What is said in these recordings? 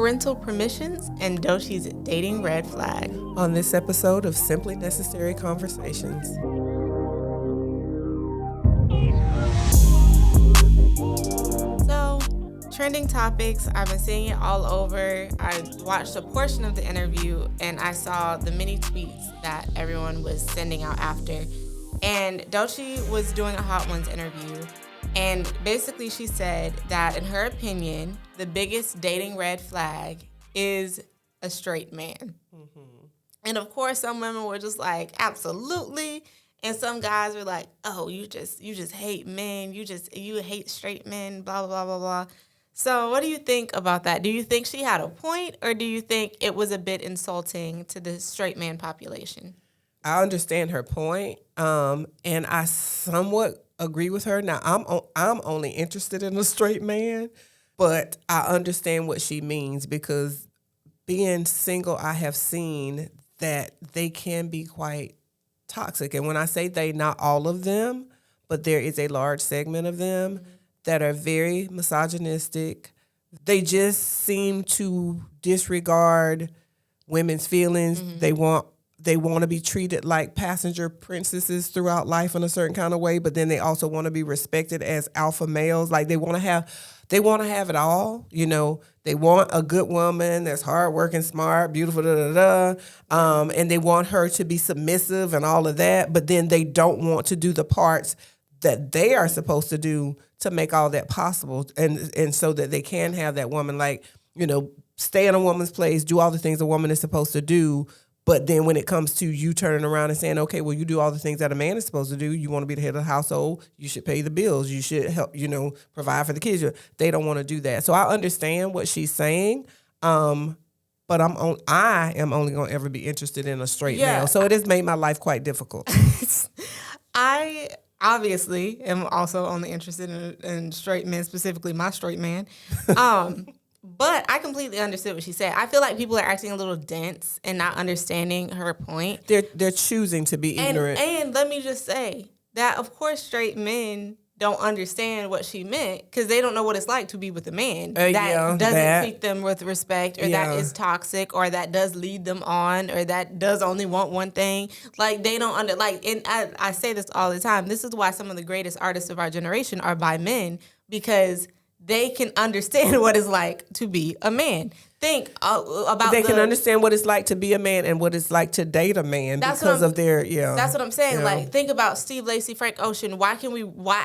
parental permissions, and Doechii's dating red flag. On this episode of Simply Necessary Conversations. So, trending topics, I've been seeing it all over. I watched a portion of the interview and I saw the many tweets that everyone was sending out after. And Doechii was doing a Hot Ones interview. And basically she said that in her opinion, the biggest dating red flag is a straight man. Mm-hmm. And of course, some women were just like, absolutely. And some guys were like, oh, you just hate men. You hate straight men, blah, blah, blah, blah. So what do you think about that? Do you think she had a point, or do you think it was a bit insulting to the straight man population? I understand her point, and I somewhat agree with her. Now, I'm only interested in a straight man, but I understand what she means, because being single, I have seen that they can be quite toxic. And when I say they, not all of them, but there is a large segment of them that are very misogynistic. They just seem to disregard women's feelings. Mm-hmm. They want to be treated like passenger princesses throughout life in a certain kind of way, but then they also want to be respected as alpha males. Like they want to have it all. You know, they want a good woman that's hardworking, smart, beautiful, and they want her to be submissive and all of that. But then they don't want to do the parts that they are supposed to do to make all that possible, and so that they can have that woman, like, you know, stay in a woman's place, do all the things a woman is supposed to do. But then when it comes to you turning around and saying, okay, well, you do all the things that a man is supposed to do. You want to be the head of the household. You should pay the bills. You should help, provide for the kids. They don't want to do that. So I understand what she's saying. But I am only going to ever be interested in a straight male. So it has made my life quite difficult. I obviously am also only interested in straight men, specifically my straight man. But I completely understood what she said. I feel like people are acting a little dense and not understanding her point. They're choosing to be ignorant. And let me just say that, of course, straight men don't understand what she meant, because they don't know what it's like to be with a man that doesn't treat them with respect, or that is toxic, or that does lead them on, or that does only want one thing. Like, they don't and I say this all the time. This is why some of the greatest artists of our generation are by men, because they can understand what it's like to be a man. Think about they can understand what it's like to be a man and what it's like to date a man because of their That's what I'm saying. Yeah. Like, think about Steve Lacy, Frank Ocean. Why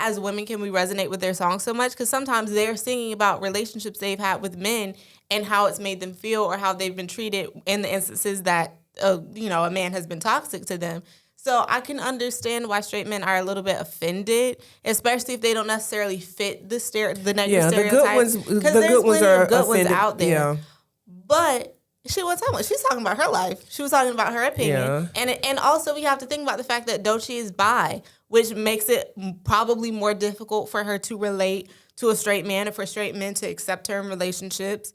as women can we resonate with their songs so much? Because sometimes they're singing about relationships they've had with men and how it's made them feel, or how they've been treated in the instances that a man has been toxic to them. So I can understand why straight men are a little bit offended, especially if they don't necessarily fit the negative stereotypes. The good ones are good offended. Ones out there. Yeah. But she was talking about her life. She was talking about her opinion. Yeah. And also we have to think about the fact that Doechii is bi, which makes it probably more difficult for her to relate to a straight man, or for straight men to accept her in relationships.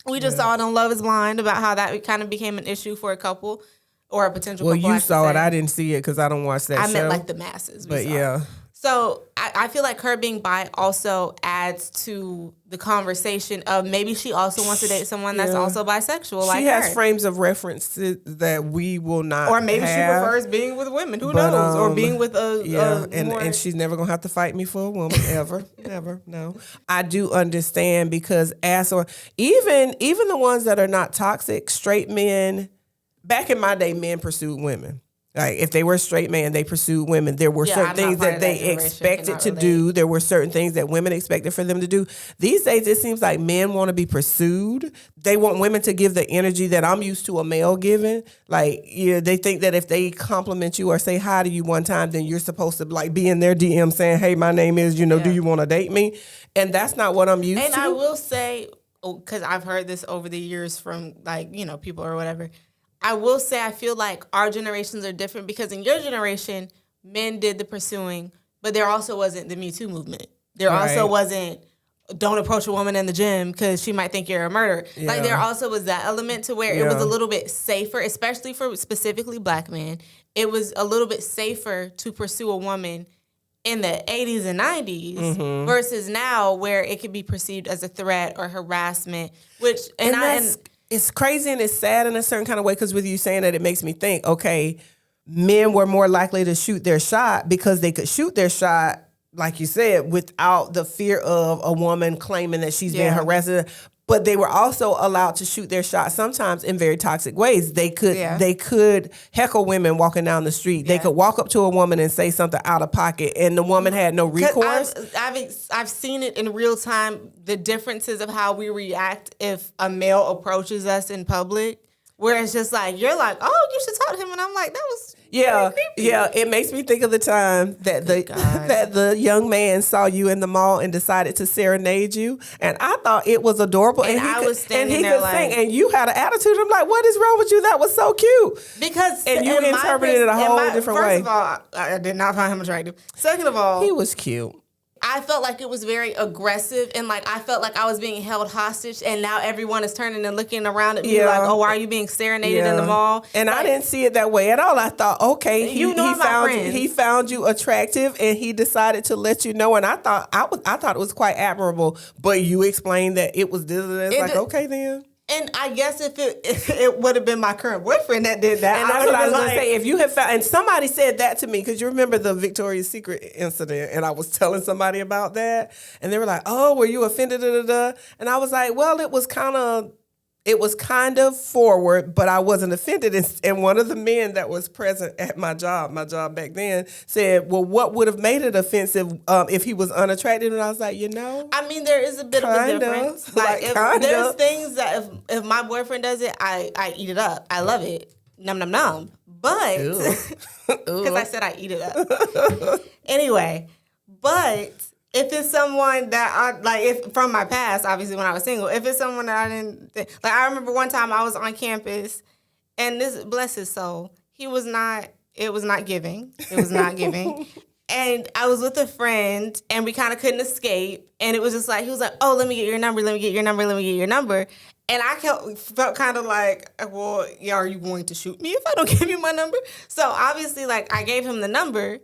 We just saw it on Love is Blind about how that kind of became an issue for a couple. Or a potential couple. Well, you saw it. I didn't see it because I don't watch that show. I meant like the masses. But yeah. So I feel like her being bi also adds to the conversation of maybe she also wants to date someone that's also bisexual like her. She has frames of reference that we will not Or maybe have. She prefers being with women. Who knows? Or being with and she's never going to have to fight me for a woman, ever. Never, no. I do understand, because even the ones that are not toxic, straight men, back in my day, men pursued women. Like, if they were a straight man, they pursued women. There were certain things that they expected to do. There were certain things that women expected for them to do. These days, it seems like men want to be pursued. They want women to give the energy that I'm used to a male giving. Like, they think that if they compliment you or say hi to you one time, then you're supposed to like be in their DM saying, hey, my name is, do you want to date me? And that's not what I'm used to. And I will say, because I've heard this over the years from people or whatever, I will say I feel like our generations are different, because in your generation, men did the pursuing, but there also wasn't the Me Too movement. There also wasn't, don't approach a woman in the gym because she might think you're a murderer. Yeah. Like, there also was that element to where it was a little bit safer, especially for specifically black men. It was a little bit safer to pursue a woman in the 80s and 90s versus now where it could be perceived as a threat or harassment, which it's crazy and it's sad in a certain kind of way, because with you saying that, it makes me think, okay, men were more likely to shoot their shot because they could shoot their shot, like you said, without the fear of a woman claiming that she's being harassed. But they were also allowed to shoot their shot sometimes in very toxic ways. They could heckle women walking down the street. They could walk up to a woman and say something out of pocket, and the woman had no recourse. I've seen it in real time, the differences of how we react if a male approaches us in public. Where it's just like, you're like, oh, you should talk to him. And I'm like, that was creepy. It makes me think of the time that the young man saw you in the mall and decided to serenade you. And I thought it was adorable. And I was standing there like, sing, and you had an attitude. I'm like, what is wrong with you? That was so cute. Because and you interpreted it a whole different way. First of all, I did not find him attractive. Second of all, he was cute. I felt like it was very aggressive, and like I felt like I was being held hostage, and now everyone is turning and looking around at me like, oh, why are you being serenaded in the mall? And I didn't see it that way at all. I thought, okay, he found you attractive, and he decided to let you know. And I thought it was quite admirable. But you explained that it was this and that. It's like, okay, then. And I guess if it would have been my current boyfriend that did that, and that's what I was going to say. If you had found, and somebody said that to me, because you remember the Victoria's Secret incident, and I was telling somebody about that, and they were like, "Oh, were you offended?" And I was like, "Well, it was kind of forward, but I wasn't offended." And one of the men that was present at my job back then, said, "Well, what would have made it offensive if he was unattractive?" And I was like, I mean, there is a bit of a difference. Like there's things that if my boyfriend does it, I eat it up. I love it. Num num num. But because I said I eat it up. Anyway, but if it's someone that if from my past, obviously when I was single, if it's someone that I didn't think, like I remember one time I was on campus, and this, bless his soul, it was not giving. It was not giving. And I was with a friend, and we kind of couldn't escape, and it was just like, he was like, oh, let me get your number, let me get your number, let me get your number. And I felt kind of like, well, yeah, are you going to shoot me if I don't give you my number? So obviously, like, I gave him the number,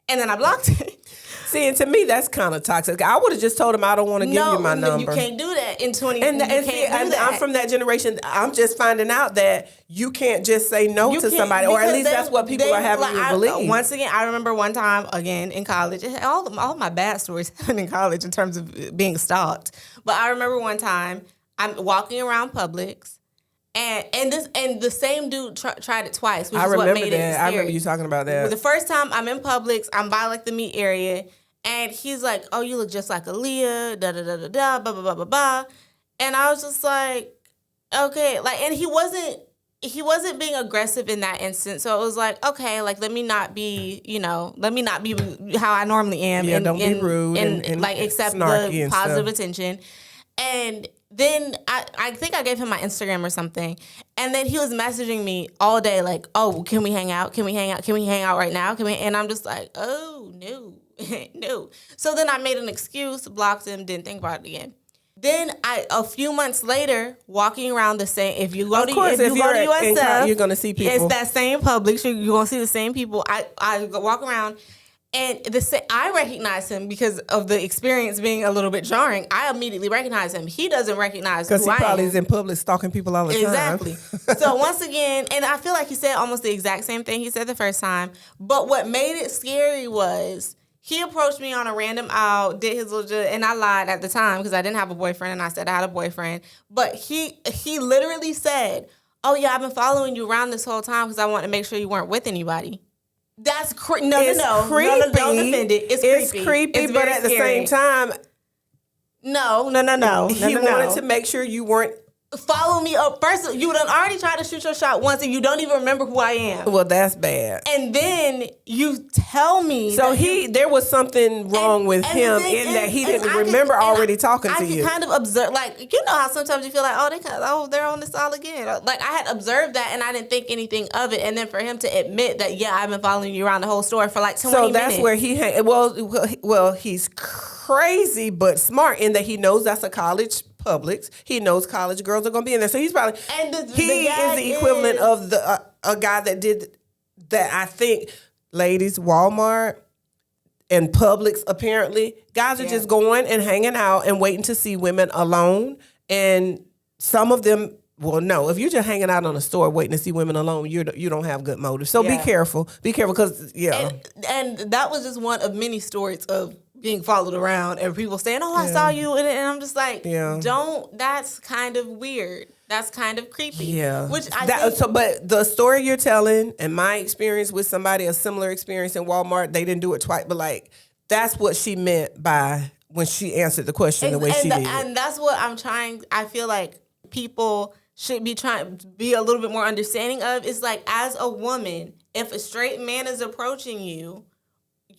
and then I blocked it. See, and to me, that's kind of toxic. I would have just told him I don't want to give you my number. You can't do that in 20. I'm from that generation. I'm just finding out that you can't just say no to somebody, or at least that's what people are having you believe. Once again, I remember one time, again, in college, all my bad stories happened in college in terms of being stalked. But I remember one time, I'm walking around Publix, and the same dude tried it twice, which is what made it scary. I remember you talking about that. The first time I'm in Publix, I'm by like the meat area, and he's like, "Oh, you look just like Aaliyah, da da da da da, blah blah blah blah blah," and I was just like, "Okay," like, and he wasn't being aggressive in that instance, so it was like, okay, like let me not be how I normally am, and don't be rude, and like accept the positive attention, and. Then I think I gave him my Instagram or something. And then he was messaging me all day like, oh, can we hang out? Can we hang out? Can we hang out right now? And I'm just like, oh, no, no. So then I made an excuse, blocked him, didn't think about it again. Then a few months later, walking around the same, if you go to USF, you're going to see people. It's that same Publix. You're going to see the same people. I walk around. And I recognize him because of the experience being a little bit jarring. I immediately recognize him. He doesn't recognize who I am. Because he probably is in public stalking people all the time. Exactly. So once again, and I feel like he said almost the exact same thing he said the first time. But what made it scary was he approached me on a random out, did his little, and I lied at the time because I didn't have a boyfriend, and I said I had a boyfriend. But he literally said, oh yeah, I've been following you around this whole time because I wanted to make sure you weren't with anybody. That's creepy. No, don't defend it. It's creepy. It's but at the same time, no. He wanted to make sure you weren't. Follow me up. First, you done already tried to shoot your shot once and you don't even remember who I am. Well, that's bad. And then you tell me. So there was something wrong with him in that he didn't remember already talking to you. I can kind of observe, like, you know how sometimes you feel like, they're on this all again. Like, I had observed that and I didn't think anything of it. And then for him to admit that, yeah, I've been following you around the whole store for like 20 minutes. So that's where well, he's crazy but smart in that he knows that's a college Publix. He knows college girls are going to be in there. So he's probably... And he is the equivalent of a guy that did that, I think, ladies, Walmart, and Publix, apparently, guys are just going and hanging out and waiting to see women alone. And some of them, well, no, if you're just hanging out on a store waiting to see women alone, you don't have good motives. So be careful. Be careful because, And that was just one of many stories of being followed around and people saying, "Oh, I saw you," and I'm just like, "Don't." That's kind of weird. That's kind of creepy. Yeah. Which I think, but the story you're telling and my experience with somebody, a similar experience in Walmart, they didn't do it twice, but like that's what she meant by when she answered the question the way she did. And that's what I'm trying. I feel like people should be trying to be a little bit more understanding of. Is like, as a woman, if a straight man is approaching you,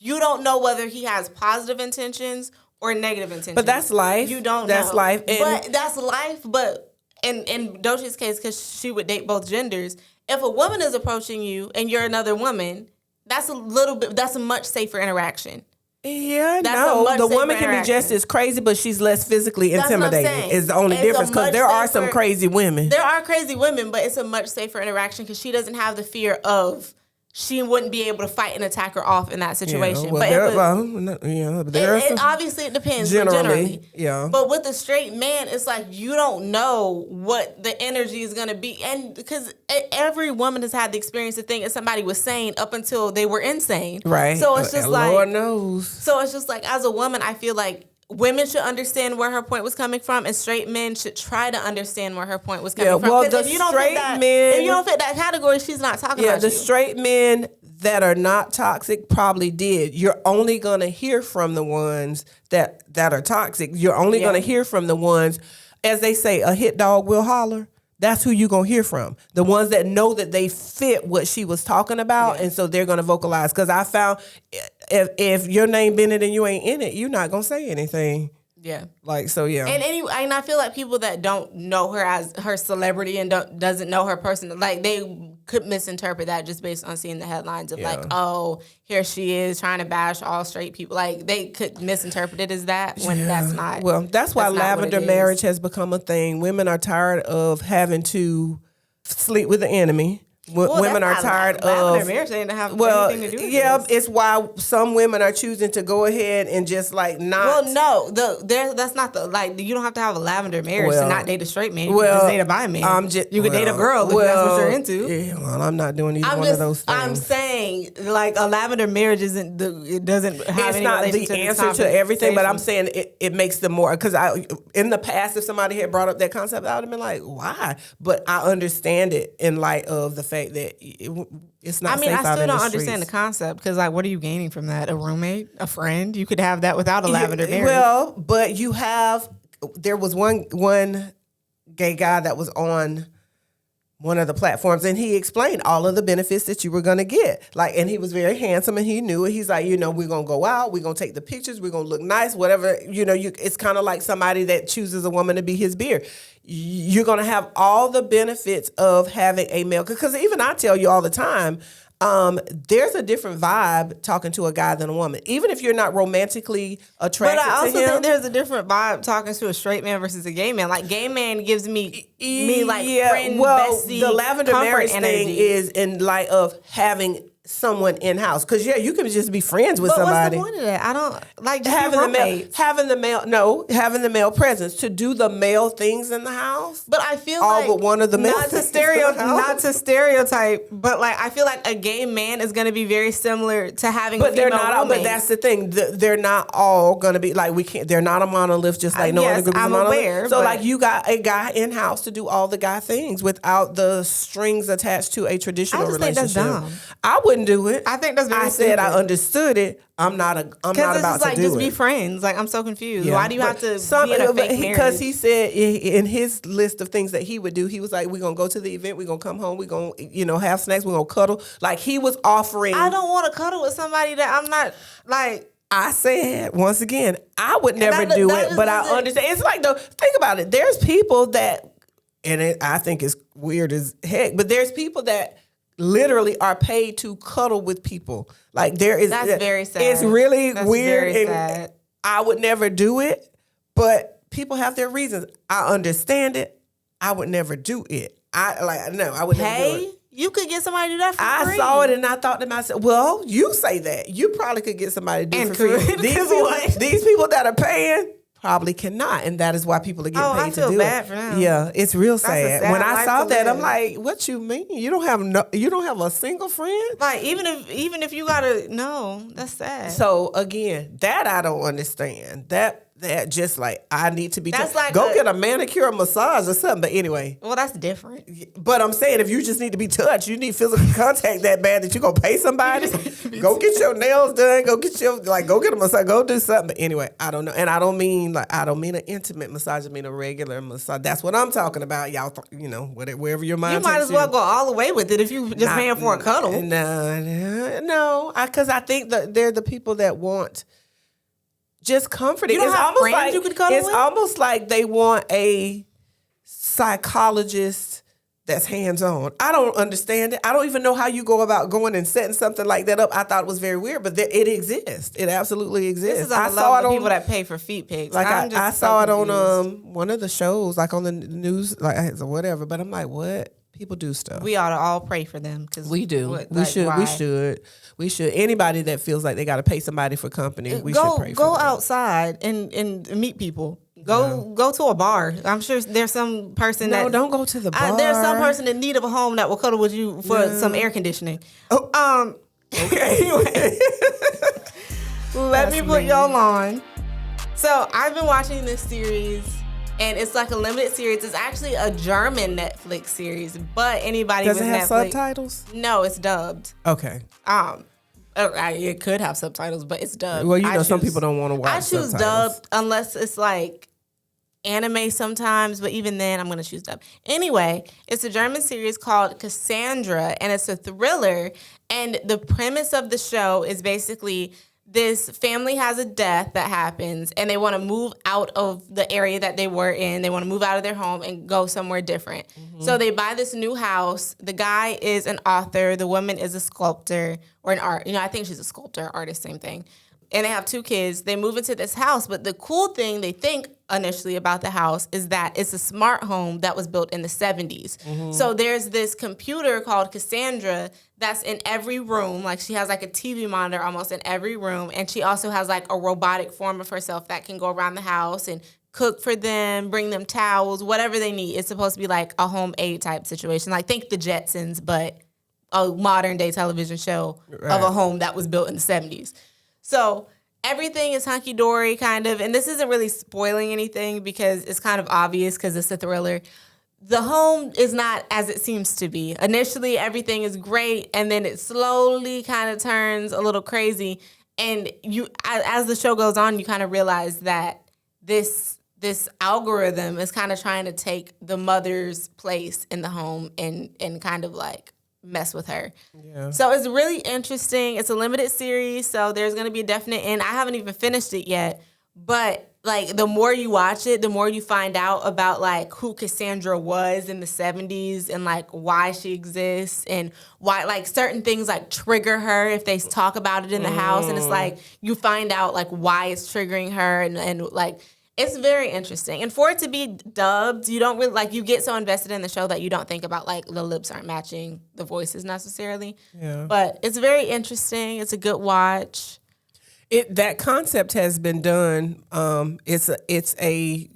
you don't know whether he has positive intentions or negative intentions. But that's life. You don't know. That's life. But that's life. But in Doechii's case, because she would date both genders, if a woman is approaching you and you're another woman, that's a much safer interaction. Yeah, no. The woman can be just as crazy, but she's less physically intimidating. Is the only difference, because there are some crazy women. There are crazy women, but it's a much safer interaction because she doesn't have the fear of she wouldn't be able to fight and attack her off in that situation. Obviously it depends. Generally, yeah. But with a straight man, it's like you don't know what the energy is going to be, and because every woman has had the experience to think that somebody was sane up until they were insane, right? So it's just like Lord knows. So it's just like, as a woman, I feel like women should understand where her point was coming from, and straight men should try to understand where her point was coming from. Well, if you don't fit that category, she's not talking about you. The straight men that are not toxic probably did. You're only going to hear from the ones that are toxic. You're only going to hear from the ones, as they say, a hit dog will holler. That's who you're going to hear from. The ones that know that they fit what she was talking about, and so they're going to vocalize. Because I found if your name Bennett and you ain't in it, you're not going to say anything. Yeah. Like, so, yeah. And I feel like people that don't know her as her celebrity and doesn't know her person, like, they could misinterpret that just based on seeing the headlines of like, oh, here she is trying to bash all straight people. Like, they could misinterpret it as that when that's not. Well, that's why lavender marriage has become a thing. Women are tired of having to sleep with the enemy. Women are tired of marriage ain't to have anything to do with this. It's why some women are choosing to go ahead and just like not. Well, no, that's not the you don't have to have a lavender marriage to not date a straight man. You can just date a bi man. You can date a girl if that's what you're into. Yeah, well, I'm not doing either one of those things. I'm saying like a lavender marriage it doesn't have it's any not relation the answer to everything, but I'm saying it makes them more, because in the past, if somebody had brought up that concept, I would have been like, why? But I understand it in light of the fact that it's not. I mean, safe I still don't understand streets. the concept, because like, what are you gaining from that? A roommate, a friend? You could have that without a lavender marriage. Well, but there was one gay guy that was on one of the platforms, and he explained all of the benefits that you were going to get. Like, and he was very handsome, and he knew it. He's like, we're going to go out, we're going to take the pictures, we're going to look nice, whatever. It's kind of like somebody that chooses a woman to be his beard. You're going to have all the benefits of having a male. Because even I tell you all the time, there's a different vibe talking to a guy than a woman, even if you're not romantically attracted to him. But I also think there's a different vibe talking to a straight man versus a gay man. Like, gay man gives me like friend, bestie, the lavender marriage energy. thing is in light of having someone in house, because you can just be friends with somebody. What's the point of that? I don't like just having having the male presence to do the male things in the house. But I feel all but one of the male not to stereotype, but like I feel like a gay man is going to be very similar to having. But a they're female not. roommate. But that's the thing. They're not all going to be like we can't. They're not a monolith, just like no other group is a monolith. Aware, so like you got a guy in house to do all the guy things without the strings attached to a traditional relationship. Think that's dumb. I wouldn't do it. I think that's very said stupid. I understood it. I'm not about it's like, to do just it. be friends. Like, I'm so confused. Why do you have to be in a fake marriage? Because he said in his list of things that he would do, he was like, we're going to go to the event, we're going to come home, we're going to have snacks, we're going to cuddle. Like, he was offering. I don't want to cuddle with somebody that I'm not, like. I said, once again, I would never do it, but I understand. It's like, think about it. There's people that, and I think it's weird as heck, but there's people that literally are paid to cuddle with people. Like, that's very sad. It's really that's weird. Very sad. I would never do it, but people have their reasons. I understand it. I would never do it. I would never do it. You could get somebody to do that for free. I saw it and I thought to myself, well, you say that. You probably could get somebody to do it for free. These people that are paying probably cannot, and that is why people are getting paid to do it. I feel bad for them. Yeah, it's real sad. When I saw that, live. I'm like, what you mean? You don't have a single friend? Like even if you gotta that's sad. So again, that I don't understand. That just like I need to be go get a manicure or massage or something. But anyway. Well, that's different. But I'm saying if you just need to be touched, you need physical contact that bad that you're gonna pay somebody. Go get your nails done, go get a massage, go do something. But anyway, I don't know. And I don't mean an intimate massage, I mean a regular massage. That's what I'm talking about. Y'all wherever your mind takes you. You might as well go all the way with it if you just paying for a cuddle. No. Because I think that they're the people that want just comforting. You don't have friends you could cuddle with? It's almost like they want a psychologist that's hands-on. I don't understand it. I don't even know how you go about going and setting something like that up. I thought it was very weird, but it exists. It absolutely exists. This is on the level of people that pay for feet pics. Like I saw it on one of the shows, like on the news, like whatever. But I'm like, what? People do stuff. We ought to all pray for them because we do. We should. Anybody that feels like they got to pay somebody for company, we should pray for them. Go outside and meet people. Go to a bar. I'm sure there's some person that don't go to the bar. There's some person in need of a home that will cuddle with you for some air conditioning. Oh, okay. Anyway, let me put y'all on. So I've been watching this series. And it's like a limited series. It's actually a German Netflix series, but anybody Does with it have Netflix, subtitles? No, it's dubbed. Okay. It could have subtitles, but it's dubbed. Well, some people don't want to watch. I choose dubbed unless it's like anime sometimes, but even then, I'm gonna choose dubbed. Anyway, it's a German series called Cassandra, and it's a thriller. And the premise of the show is basically, this family has a death that happens and they want to move out of the area that they were in. They want to move out of their home and go somewhere different. Mm-hmm. So they buy this new house. The guy is an author. The woman is a sculptor or an art. I think she's a sculptor, artist, same thing. And they have 2 kids. They move into this house. But the cool thing they think initially about the house is that it's a smart home that was built in the 70s. Mm-hmm. So there's this computer called Cassandra that's in every room. Like she has like a TV monitor almost in every room. And she also has like a robotic form of herself that can go around the house and cook for them, bring them towels, whatever they need. It's supposed to be like a home aid type situation. Like think the Jetsons, but a modern day television show of a home that was built in the 70s. So everything is hunky-dory kind of, and this isn't really spoiling anything because it's kind of obvious because it's a thriller. The home is not as it seems to be. Initially, everything is great, and then it slowly kind of turns a little crazy. And you, as the show goes on, you kind of realize that this algorithm is kind of trying to take the mother's place in the home and kind of like mess with her. Yeah. So it's really interesting. It's a limited series, so there's going to be a definite end. I haven't even finished it yet, but like the more you watch it, the more you find out about like who Cassandra was in the 70s and like why she exists and why like certain things like trigger her if they talk about it in the house, and it's like you find out like why it's triggering her and like it's very interesting. And for it to be dubbed, you don't really, like, you get so invested in the show that you don't think about, like, the lips aren't matching the voices necessarily. Yeah. But it's very interesting. It's a good watch. That concept has been done. It's a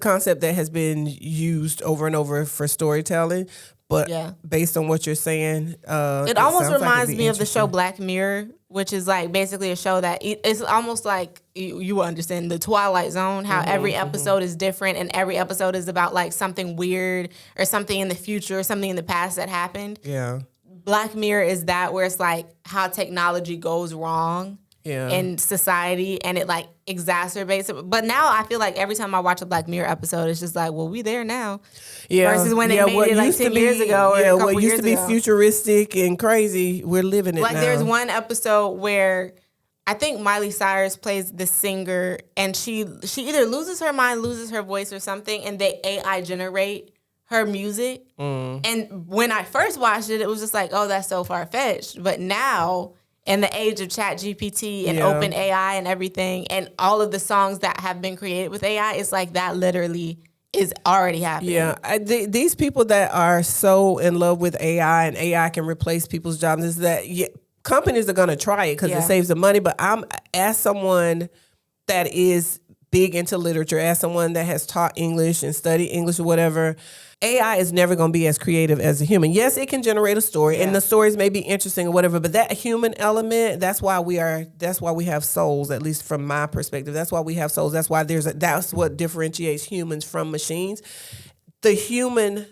concept that has been used over and over for storytelling. But based on what you're saying, it almost reminds me of the show Black Mirror, which is like basically a show that it's almost like you understand the Twilight Zone, how every episode is different and every episode is about like something weird or something in the future or something in the past that happened. Yeah. Black Mirror is that, where it's like how technology goes wrong in society and it like exacerbates it. But now I feel like every time I watch a Black Mirror episode, it's just like, well, we there now. Yeah. Versus when they made it like 10 years ago or a couple what years used to be ago. Futuristic and crazy, we're living it like now. There's one episode where I think Miley Cyrus plays the singer and she either loses her mind, loses her voice or something, and they AI generate her music. And when I first watched it, it was just like, oh, that's so far-fetched. But now, in the age of ChatGPT and OpenAI and everything, and all of the songs that have been created with AI, it's like that literally is already happening. Yeah, these people that are so in love with AI and AI can replace people's jobs is that companies are going to try it because it saves them money. But I'm as someone that is big into literature, as someone that has taught English and studied English or whatever, AI is never going to be as creative as a human. Yes, it can generate a story, and the stories may be interesting or whatever, but that human element, that's why we have souls, at least from my perspective. That's why we have souls. That's why that's what differentiates humans from machines. The human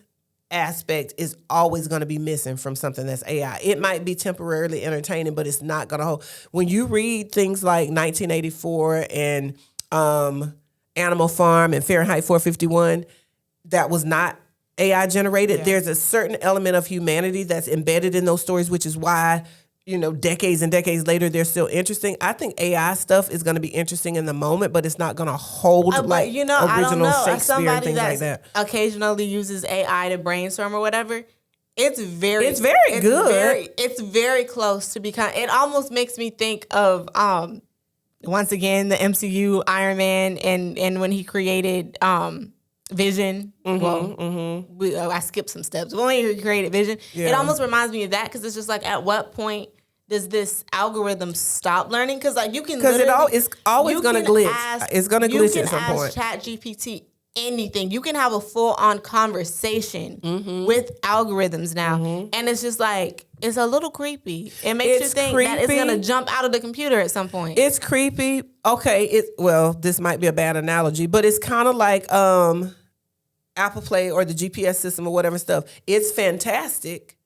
aspect is always going to be missing from something that's AI. It might be temporarily entertaining, but it's not going to hold. When you read things like 1984 and Animal Farm and Fahrenheit 451, that was not AI generated. There's a certain element of humanity that's embedded in those stories, which is why, decades and decades later, they're still interesting. I think AI stuff is going to be interesting in the moment, but it's not going to hold original I don't know. Shakespeare As somebody and things like that. Occasionally uses AI to brainstorm or whatever. It's very good. It's very close to become. It almost makes me think of once again the MCU Iron Man and when he created Vision. I skipped some steps. When he created Vision, it almost reminds me of that because it's just like, at what point does this algorithm stop learning? Because you can it's always going to glitch. It's going to glitch at some point. You can ask ChatGPT anything. You can have a full-on conversation with algorithms now, and it's just like, it's a little creepy. It makes you think that it's going to jump out of the computer at some point. It's creepy. Okay, this might be a bad analogy, but it's kind of like Apple Play or the GPS system or whatever stuff. It's fantastic,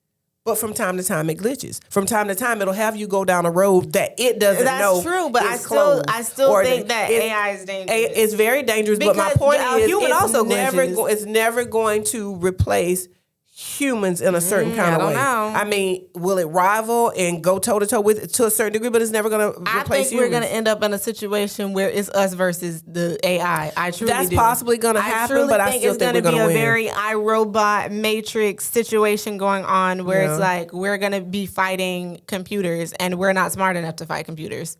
but from time to time it glitches. From time to time it'll have you go down a road that it doesn't know. That's true, but I still think that AI is dangerous. It's very dangerous, because but my point is it's never going to replace humans in a certain kind of way. I mean, will it rival and go toe to toe with it to a certain degree? But it's never going to replace humans. I think we're going to end up in a situation where it's us versus the AI. I truly That's possibly going to happen, but I still think we're going to win. It's going to be a very iRobot Matrix situation going on where it's like we're going to be fighting computers and we're not smart enough to fight computers.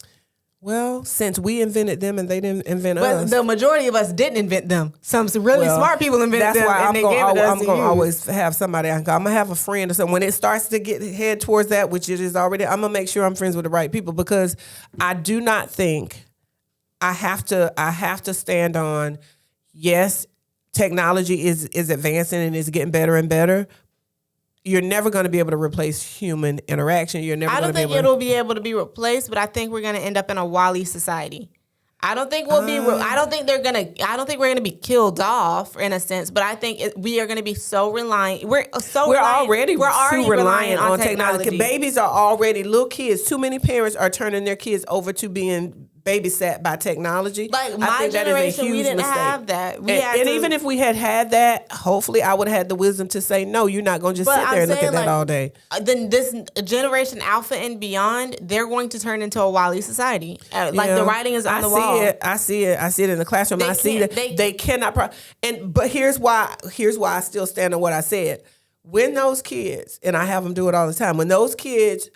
Well, since we invented them and they didn't invent us. But the majority of us didn't invent them. Some really smart people invented them, and they gave it us to use. I'm going to always have somebody. I'm going to have a friend or something. When it starts to head towards that, which it is already, I'm going to make sure I'm friends with the right people, because I do not think I have to stand on, yes, technology is advancing and is getting better and better. You're never going to be able to replace human interaction. I don't think it'll be able to be replaced, but I think we're going to end up in a WALL-E society. I don't think we'll be. I don't think we're gonna be killed off in a sense. But I think we are gonna be so reliant. We're already too reliant on technology. Babies are already little kids. Too many parents are turning their kids over to being babysat by technology. Like my generation, we didn't have that. And even if we had that, hopefully I would have had the wisdom to say, no, you're not going to just sit there and look at that all day. Then this generation Alpha and beyond, they're going to turn into a WALL-E society. The writing is on the wall. I see it in the classroom. I see that they cannot. But here's why I still stand on what I said. When those kids, and I have them do it all the time, when those kids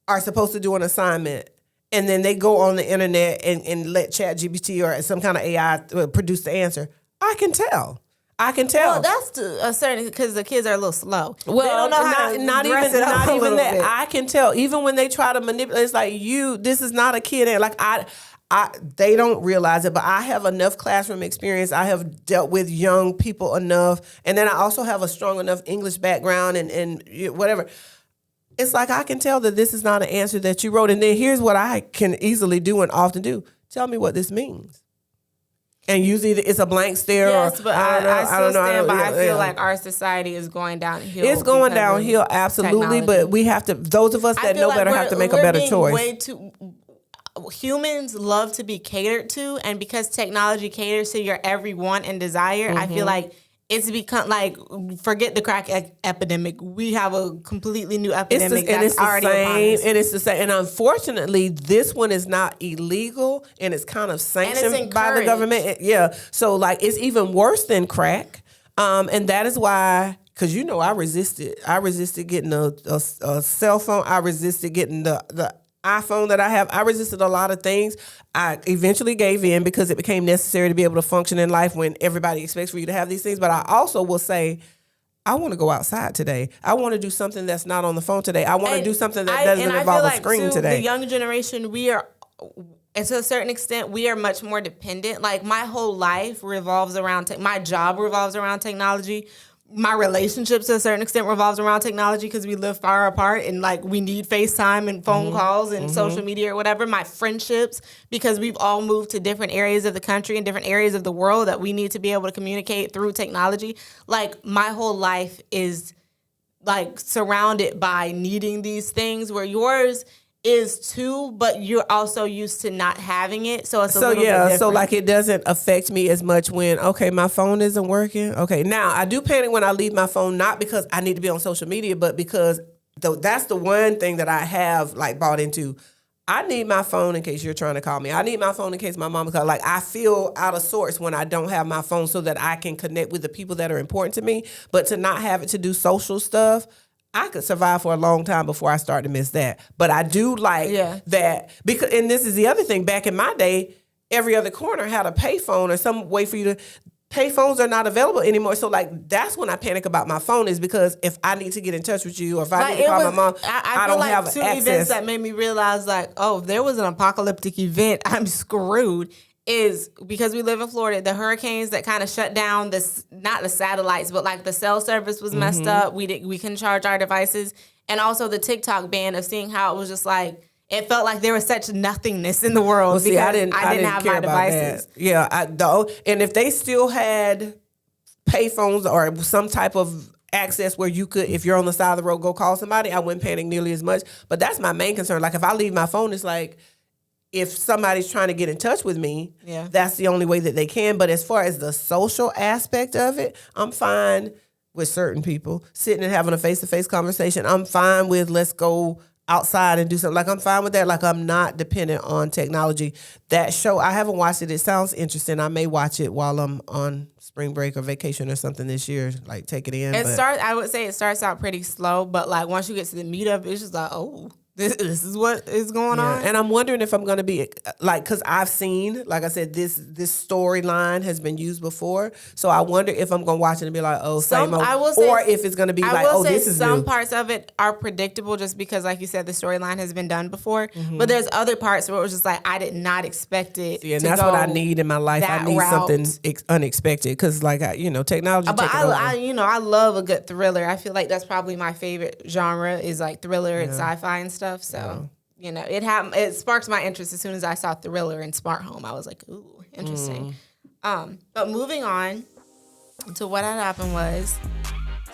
are supposed to do an assignment, and then they go on the internet and let ChatGPT or some kind of AI produce the answer, I can tell. Well, that's to a certain, because the kids are a little slow. Well, they don't know how to not even that. I can tell. Even when they try to manipulate, it's like this is not a kid. Like they don't realize it, but I have enough classroom experience. I have dealt with young people enough, and then I also have a strong enough English background and whatever. It's like I can tell that this is not an answer that you wrote. And then here's what I can easily do and often do. Tell me what this means. And usually it's a blank stare. Yes, but I feel like our society is going downhill. It's going downhill, absolutely. Technology. But we have to, those of us that know better have to make a better choice. Humans love to be catered to. And because technology caters to your every want and desire, I feel like it's become like, forget the crack epidemic. We have a completely new epidemic that's already upon us. And it's the same. And unfortunately, this one is not illegal and it's kind of sanctioned by the government. Yeah. So like it's even worse than crack. And that is why, because I resisted getting a cell phone. I resisted getting iPhone that I have. I resisted a lot of things. I eventually gave in because it became necessary to be able to function in life when everybody expects for you to have these things. But I also will say, I want to go outside today. I want to do something that's not on the phone today. I want to do something that doesn't involve a screen today. The young generation, we are, and to a certain extent, we are much more dependent. Like my whole life revolves around, my job revolves around technology. My relationships to a certain extent revolves around technology because we live far apart and like we need FaceTime and phone calls and social media or whatever. My friendships, because we've all moved to different areas of the country and different areas of the world that we need to be able to communicate through technology. Like my whole life is like surrounded by needing these things, where yours is too, but you're also used to not having it. So it's a little bit different. So like it doesn't affect me as much when, okay, my phone isn't working. Okay, now I do panic when I leave my phone, not because I need to be on social media, but because that's the one thing that I have like bought into. I need my phone in case you're trying to call me. I need my phone in case my mom calls. Like I feel out of sorts when I don't have my phone so that I can connect with the people that are important to me. But to not have it to do social stuff, I could survive for a long time before I start to miss that. But I do like that because, and this is the other thing. Back in my day, every other corner had a payphone or some way for you to. Payphones are not available anymore. So like that's when I panic about my phone, is because if I need to get in touch with you or if I need to call my mom, I don't have access. Two events that made me realize like, oh, if there was an apocalyptic event, I'm screwed. Is because we live in Florida, the hurricanes that kind of shut down not the satellites, but like the cell service was messed up. We couldn't charge our devices, and also the TikTok ban of seeing how it was just like it felt like there was such nothingness in the world. Well, see, because I didn't have my devices. Yeah, and if they still had payphones or some type of access where you could, if you're on the side of the road, go call somebody, I wouldn't panic nearly as much. But that's my main concern. Like if I leave my phone, it's like, if somebody's trying to get in touch with me, that's the only way that they can. But as far as the social aspect of it, I'm fine with certain people sitting and having a face-to-face conversation. I'm fine with let's go outside and do something. Like I'm fine with that. Like I'm not dependent on technology. That show, I haven't watched it. It sounds interesting. I may watch it while I'm on spring break or vacation or something this year. Like take it in. I would say it starts out pretty slow, but like once you get to the meat of it, it's just like, oh. This is what is going on. And I'm wondering if I'm going to be, like, because I've seen, like I said, this storyline has been used before. So I wonder if I'm going to watch it and be like, oh, same old. Or if it's going to be like, oh, this is some new. Parts of it are predictable just because, like you said, the storyline has been done before. But there's other parts where it was just like, I did not expect it to that's go what I need in my life. I need something unexpected because, like, technology. But I love a good thriller. I feel like that's probably my favorite genre is like thriller and sci-fi and stuff. So, it sparked my interest as soon as I saw Thriller and Smart Home. I was like, ooh, interesting. But moving on to what had happened was,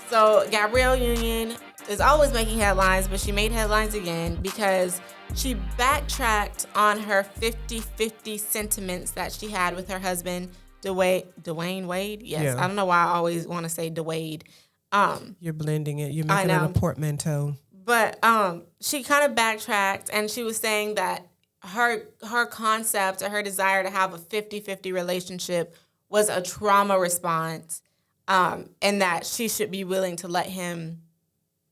so Gabrielle Union is always making headlines, but she made headlines again because she backtracked on her 50-50 sentiments that she had with her husband, Dwayne Wade. Yes, yeah. I don't know why I always want to say Dwayne. You're blending it. You're making it a portmanteau. But she kind of backtracked, and she was saying that her concept or her desire to have a 50-50 relationship was a trauma response, and that she should be willing to let him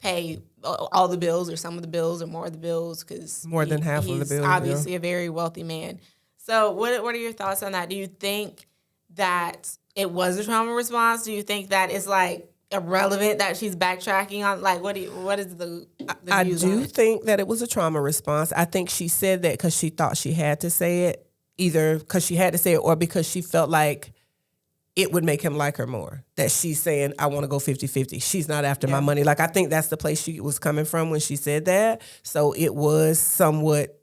pay all the bills or some of the bills or more of the bills because more than half of the bills. He's obviously a very wealthy man. So what are your thoughts on that? Do you think that it was a trauma response? Do you think that it's like irrelevant that she's backtracking on? Like, what is the I views do on it? think that it was a trauma response. I think she said that because she thought she had to say it, either because she had to say it or because she felt like it would make him like her more. That she's saying, I want to go 50-50. She's not after my money. Like, I think that's the place she was coming from when she said that. So it was somewhat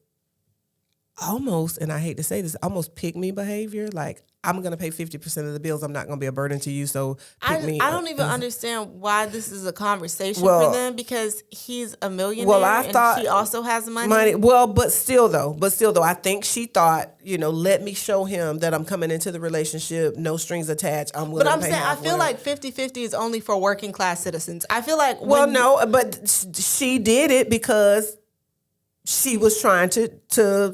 almost, and I hate to say this, almost pick me behavior. Like, I'm going to pay 50% of the bills. I'm not going to be a burden to you, so pick me. I don't even understand why this is a conversation for them because he's a millionaire and she also has money. Well, but still though, I think she thought, let me show him that I'm coming into the relationship, no strings attached. I'm willing to pay half. I feel like 50-50 is only for working class citizens. I feel like but she did it because she was trying to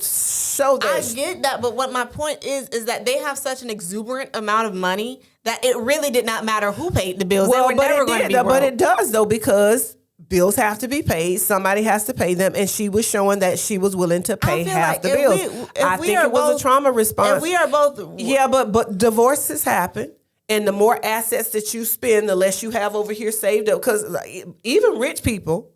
show that. I get that, but what my point is that they have such an exuberant amount of money that it really did not matter who paid the bills. They were never going to be broke. But it does, though, because bills have to be paid. Somebody has to pay them. And she was showing that she was willing to pay half the bills. I think it was a trauma response. If we are both... Yeah, but divorces happen. And the more assets that you spend, the less you have over here saved up. Because even rich people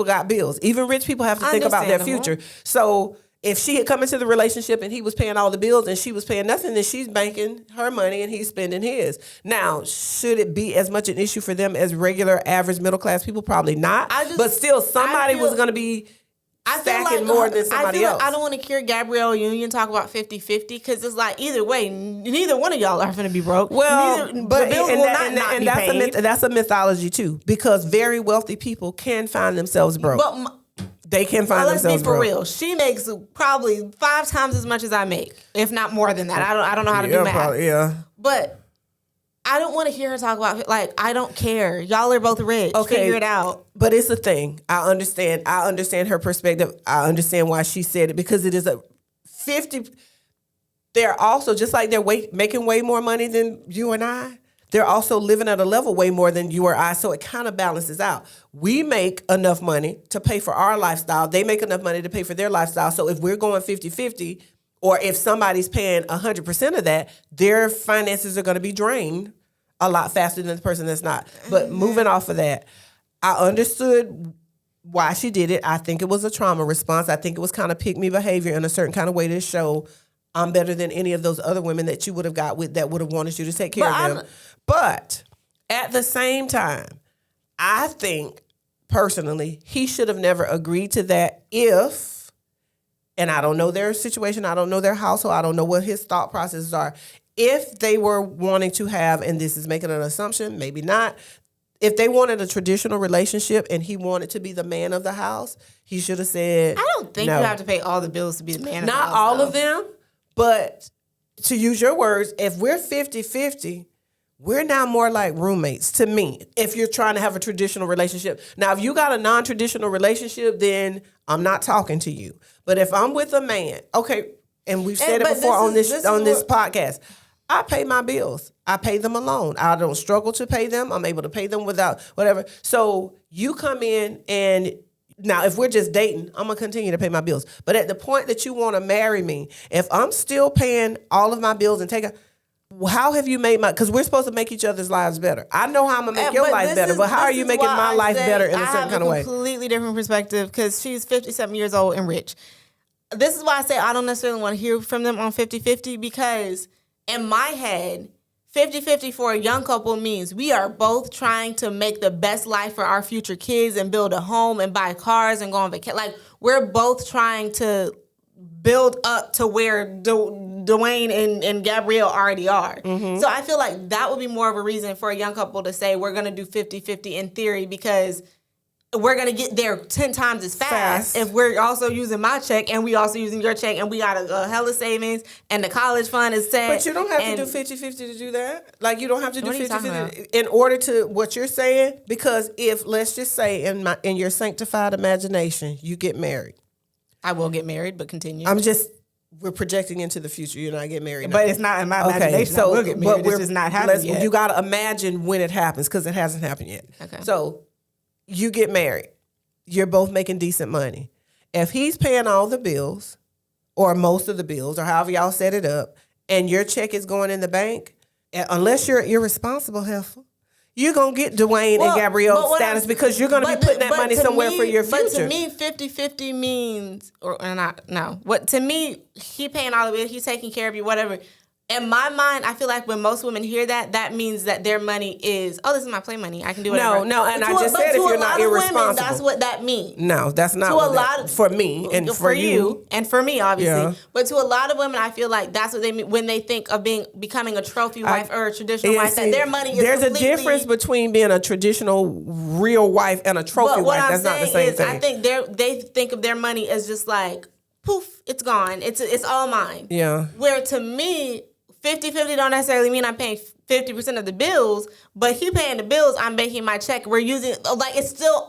got bills. Even rich people have to think about their future. So if she had come into the relationship and he was paying all the bills and she was paying nothing, then she's banking her money and he's spending his. Now, should it be as much an issue for them as regular, average, middle-class people? Probably not. But still, somebody was going to be stacking more than somebody else. I don't want to hear Gabrielle Union talk about 50-50 because it's like either way, neither one of y'all are going to be broke. Well, that's a mythology too, because very wealthy people can find themselves broke. They can find themselves broke. Let's be for real. She makes probably 5 times as much as I make, if not more than that. I don't know how to do math. Probably, but I don't want to hear her talk about, like, I don't care. Y'all are both rich. Okay. Figure it out. But it's a thing. I understand her perspective. I understand why she said it, because it is a 50. They're also, just like they're making way more money than you and I, they're also living at a level way more than you or I. So it kind of balances out. We make enough money to pay for our lifestyle. They make enough money to pay for their lifestyle. So if we're going 50-50, or if somebody's paying 100% of that, their finances are going to be drained a lot faster than the person that's not. But moving off of that, I understood why she did it. I think it was a trauma response. I think it was kind of pick-me behavior in a certain kind of way to show I'm better than any of those other women that you would have got with that would have wanted you to take care of them. But at the same time, I think personally he should have never agreed to that if, and I don't know their situation, I don't know their household, I don't know what his thought processes are. If they were wanting to have, and this is making an assumption, maybe not, if they wanted a traditional relationship and he wanted to be the man of the house, he should have said, I don't think you have to pay all the bills to be the man of the house. Not all of them, but to use your words, if we're 50-50, we're now more like roommates to me, if you're trying to have a traditional relationship. Now, if you got a non-traditional relationship, then I'm not talking to you. But if I'm with a man, okay, and we've said it before on this podcast, I pay my bills. I pay them alone. I don't struggle to pay them. I'm able to pay them without whatever. So you come in and now if we're just dating, I'm going to continue to pay my bills. But at the point that you want to marry me, if I'm still paying all of my bills and how have you made because we're supposed to make each other's lives better. I know how I'm going to make your life better, but how are you making my life better in a certain kind of way? I have a completely different perspective because she's 50-something years old and rich. This is why I say I don't necessarily want to hear from them on 50-50 because in my head, 50-50 for a young couple means we are both trying to make the best life for our future kids and build a home and buy cars and go on vacation. Like, we're both trying to build up to where Dwayne and Gabrielle already are. Mm-hmm. So I feel like that would be more of a reason for a young couple to say we're going to do 50-50 in theory because we're going to get there 10 times as fast if we're also using my check and we also using your check and we got a hella savings and the college fund is set. But you don't have to do 50-50 to do that. Like, you don't have to do 50-50 in order to what you're saying. Because if, let's just say in your sanctified imagination, you get married. I will get married, but continue. We're projecting into the future. You're not getting married now. But it's not in my imagination. So I will get married. It's just not happening yet. You got to imagine when it happens because it hasn't happened yet. Okay. So you get married. You're both making decent money. If he's paying all the bills or most of the bills or however y'all set it up and your check is going in the bank, unless you're irresponsible, heifer, you're going to get Dwayne and Gabrielle status because you're going to be putting that money somewhere for your future. But to me, 50-50 means, to me, he paying all of it, he's taking care of you, whatever. In my mind, I feel like when most women hear that, that means that their money is, this is my play money. I can do whatever. No, and I just said if you're not irresponsible. Women, that's what that means. No, that's not for me and for you. And for me, obviously. Yeah. But to a lot of women, I feel like that's what they mean when they think of becoming a trophy wife or a traditional wife, that their money is There's a difference between being a traditional real wife and a trophy wife. That's not the same thing. I think they think of their money as just like, poof, it's gone. It's all mine. Yeah. Where to me, 50-50 don't necessarily mean I'm paying 50% of the bills, but he paying the bills, I'm making my check. We're using, it's still